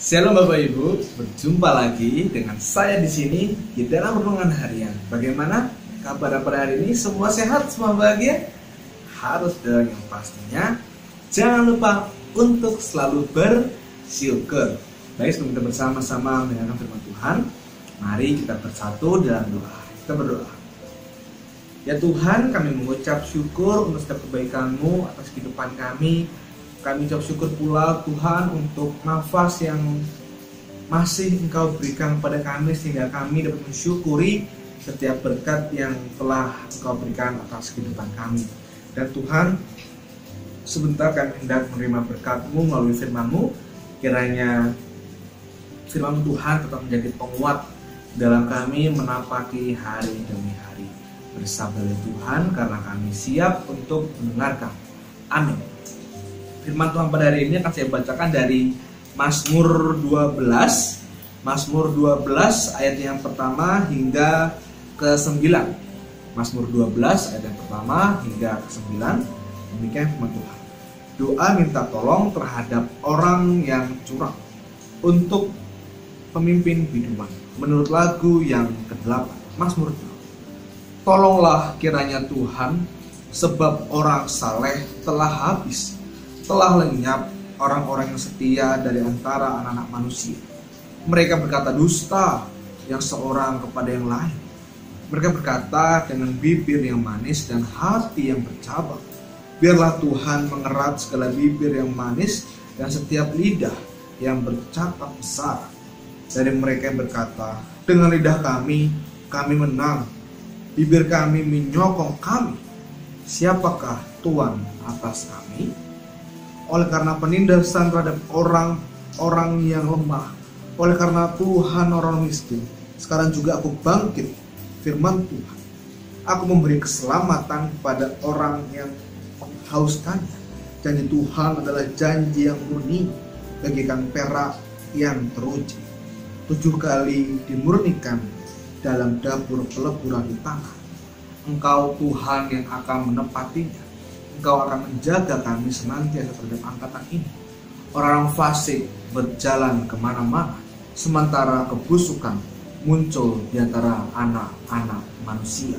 Shalom Bapak Ibu, berjumpa lagi dengan saya di sini di dalam renungan harian. Bagaimana kabar pada hari ini? Semua sehat, semua bahagia? Harus dong yang pastinya. Jangan lupa untuk selalu bersyukur. Baik, sebelum kita bersama-sama mendengarkan firman Tuhan, mari kita bersatu dalam doa. Kita berdoa. Ya Tuhan, kami mengucap syukur untuk setiap kebaikan-Mu atas kehidupan kami. Kami ucap syukur pula Tuhan untuk nafas yang masih Engkau berikan kepada kami, sehingga kami dapat mensyukuri setiap berkat yang telah Engkau berikan atas kehidupan kami. Dan Tuhan, sebentar kami hendak menerima berkat-Mu melalui firman-Mu. Kiranya firman Tuhan tetap menjadi penguat dalam kami menapaki hari demi hari. Bersabar Tuhan, karena kami siap untuk mendengarkan. Amin. Firman Tuhan pada hari ini akan saya bacakan dari Mazmur 12. Mazmur 12 ayat yang pertama hingga ke-9. Mazmur 12 ayat yang pertama hingga ke-9. Demikian firman Tuhan. Doa minta tolong terhadap orang yang curang untuk pemimpin biduan. Menurut lagu yang ke-8. Mazmur 2. Tolonglah kiranya Tuhan, sebab orang saleh telah habis. Telah lenyap orang-orang yang setia dari antara anak-anak manusia. Mereka berkata dusta yang seorang kepada yang lain. Mereka berkata dengan bibir yang manis dan hati yang bercabang. Biarlah Tuhan mengerat segala bibir yang manis dan setiap lidah yang bercakap besar. Dari mereka yang berkata, dengan lidah kami menang. Bibir kami menyokong kami. Siapakah Tuhan atas kami? Oleh karena penindasan terhadap orang-orang yang lemah, oleh karena Tuhan orang miskin, sekarang juga aku bangkit, firman Tuhan. Aku memberi keselamatan kepada orang yang menghauskannya. Janji Tuhan adalah janji yang murni, bagaikan perak yang teruji. 7 kali dimurnikan dalam dapur peleburan di tanah. Engkau Tuhan yang akan menepatinya. Engkau akan menjaga kami senantiasa terhadap angkatan ini. Orang fasik berjalan kemana-mana, sementara kebusukan muncul di antara anak-anak manusia.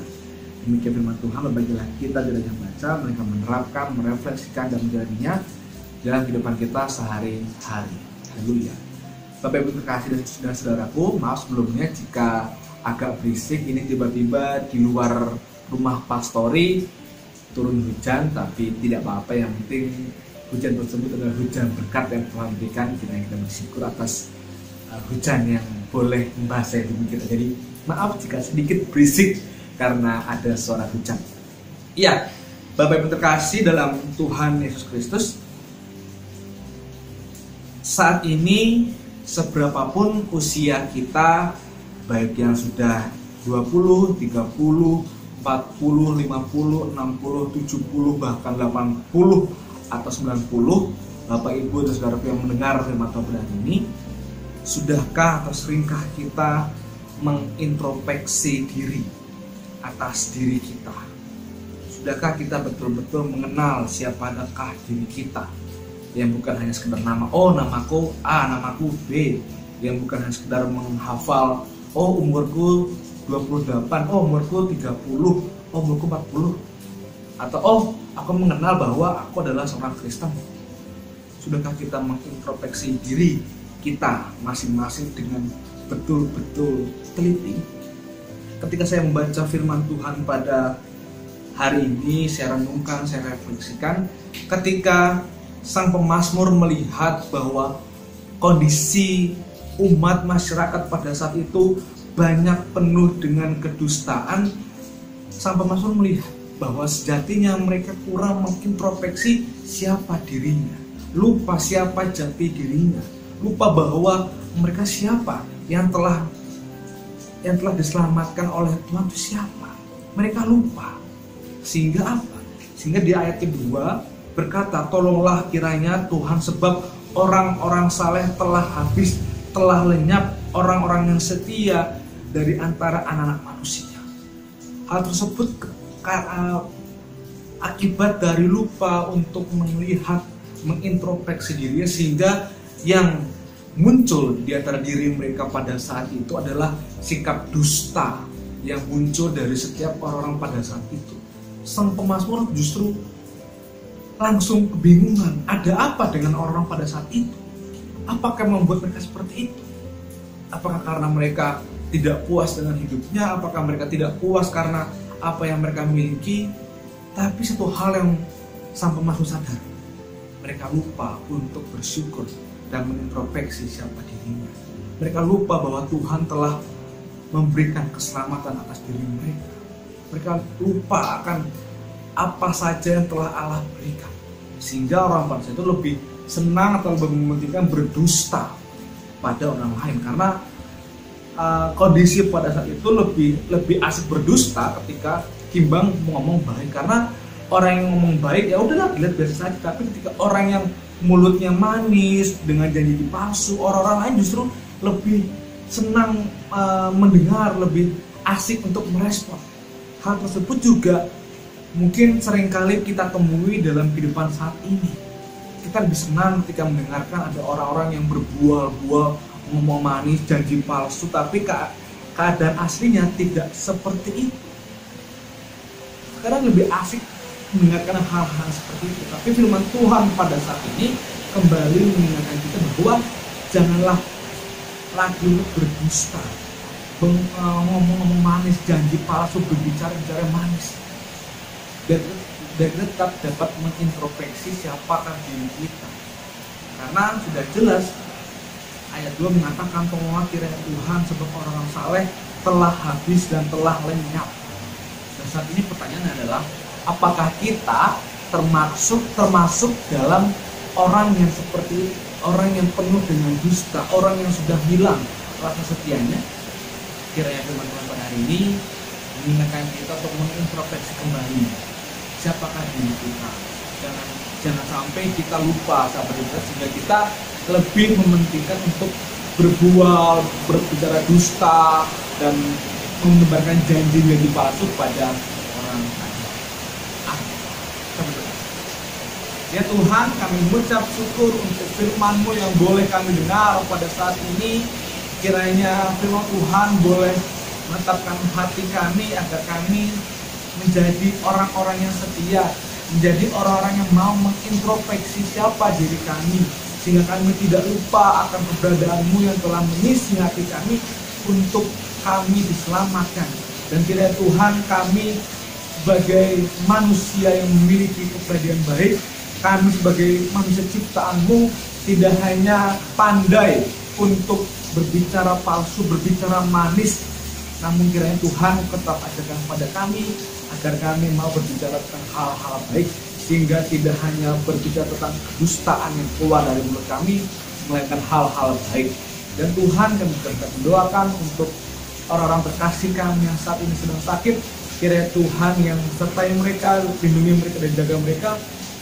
Demikian firman Tuhan. Berbagilah kita dari yang baca, mereka menerapkan, merefleksikan dan menjalaninya dalam kehidupan kita sehari-hari. Haleluya. Bapak Ibu terkasih dan saudaraku, maaf sebelumnya jika agak berisik. Ini tiba-tiba di luar rumah pastori turun hujan, tapi tidak apa-apa. Yang penting hujan tersebut adalah hujan berkat yang Tuhan berikan. Kita bersyukur atas hujan yang boleh membasahi tubuh kita. Jadi maaf jika sedikit berisik karena ada suara hujan. Iya, Bapak Ibu terkasih dalam Tuhan Yesus Kristus, saat ini seberapapun usia kita, baik yang sudah 20, 30, 40, 50, 60, 70, bahkan 80 atau 90, Bapak Ibu dan saudaraku yang mendengar firman Tuhan pada hari ini, sudahkah atau seringkah kita mengintrospeksi diri atas diri kita? Sudahkah kita betul-betul mengenal siapakah diri kita, yang bukan hanya sekedar nama, oh namaku A, namaku B, yang bukan hanya sekedar menghafal, oh umurku 28, oh umurku 30, oh umurku 40, atau oh aku mengenal bahwa aku adalah seorang Kristen. Sudahkah kita mengintrospeksi diri kita masing-masing dengan betul-betul teliti? Ketika saya membaca firman Tuhan pada hari ini, saya renungkan, saya refleksikan, ketika sang pemazmur melihat bahwa kondisi umat masyarakat pada saat itu banyak penuh dengan kedustaan, sang pemazmur melihat bahwa sejatinya mereka kurang mengintrospeksi siapa dirinya, lupa siapa jati dirinya, lupa bahwa mereka siapa yang telah diselamatkan oleh Tuhan itu siapa. Mereka lupa. Sehingga apa? Sehingga di ayat kedua berkata, tolonglah kiranya Tuhan, sebab orang-orang saleh telah habis, telah lenyap orang-orang yang setia dari antara anak-anak manusia. Hal tersebut akibat dari lupa untuk melihat, mengintrospeksi dirinya, sehingga yang muncul di antara diri mereka pada saat itu adalah sikap dusta yang muncul dari setiap orang-orang pada saat itu. Sang pemazmur justru langsung kebingungan, ada apa dengan orang-orang pada saat itu? Apakah membuat mereka seperti itu? Apakah karena mereka tidak puas dengan hidupnya? Apakah mereka tidak puas karena apa yang mereka miliki? Tapi satu hal yang sang pemazmur sadar, mereka lupa untuk bersyukur dan mengintrospeksi siapa dirinya. Mereka lupa bahwa Tuhan telah memberikan keselamatan atas diri mereka. Mereka lupa akan apa saja yang telah Allah berikan. Sehingga orang pada saat itu lebih senang atau lebih mementingkan berdusta pada orang lain. Karena kondisi pada saat itu lebih asik berdusta ketika timbang ngomong baik. Karena orang yang ngomong baik ya udahlah dilihat biasa saja. Tapi ketika orang yang mulutnya manis dengan janji palsu, orang-orang lain justru lebih senang mendengar, lebih asik untuk merespon. Hal tersebut juga mungkin seringkali kita temui dalam kehidupan saat ini. Kita lebih senang ketika mendengarkan ada orang-orang yang berbual-bual, ngomong manis, janji palsu, tapi keadaan aslinya tidak seperti itu. Sekarang lebih asik mendengarkan hal-hal seperti itu. Tapi firman Tuhan pada saat ini kembali mengingatkan kita bahwa janganlah lagi untuk berdusta, ngomong-ngomong manis, janji palsu, berbicara manis. Dan tetap dapat mengintrospeksi siapakah diri kita. Karena sudah jelas ayat 2 mengatakan bahwa kiranya Tuhan sebab orang-orang saleh telah habis dan telah lenyap. Dan saat ini pertanyaan adalah, apakah kita termasuk dalam orang yang seperti itu, orang yang penuh dengan dusta, orang yang sudah hilang rasa setianya? Kiranya firman Tuhan pada hari ini mengingatkan kita untuk mengintrospeksi kembali siapakah diri kita. Jangan sampai kita lupa sahabat kita, sehingga kita lebih mementingkan untuk berbual, berbicara dusta dan menebarkan janji-janji palsu pada orang lain. Ya Tuhan, kami mengucap syukur untuk firman-Mu yang boleh kami dengar pada saat ini. Kiranya firman Tuhan boleh menetapkan hati kami agar kami menjadi orang-orang yang setia, menjadi orang-orang yang mau mengintrospeksi siapa diri kami, sehingga kami tidak lupa akan keberadaan-Mu yang telah mengisi hati kami untuk kami diselamatkan. Dan kiranya Tuhan, kami sebagai manusia yang memiliki kepribadian baik, kami sebagai manusia ciptaan-Mu tidak hanya pandai untuk berbicara palsu, berbicara manis, namun kiranya Tuhan tetap ajarkan kepada kami agar kami mau berbicara tentang hal-hal baik, sehingga tidak hanya berbicara tentang kedustaan yang keluar dari mulut kami, melainkan hal-hal baik. Dan Tuhan, kami juga mendoakan untuk orang-orang terkasih kami yang saat ini sedang sakit, kiranya Tuhan yang sertai mereka, lindungi mereka dan jaga mereka,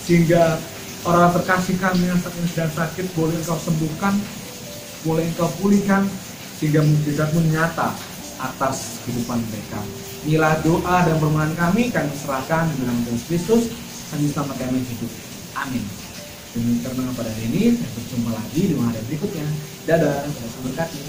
sehingga orang terkasih kami yang saat ini sedang sakit boleh Engkau sembuhkan, boleh Engkau pulihkan, sehingga mujizat-Mu nyata atas kehidupan mereka. Inilah doa dan permohonan kami serahkan dengan Yesus Kristus, Sang Selamat kami hidup. Amin. Demikian pada hari ini, sampai berjumpa lagi di hari berikutnya. Dadah, Tuhan memberkati.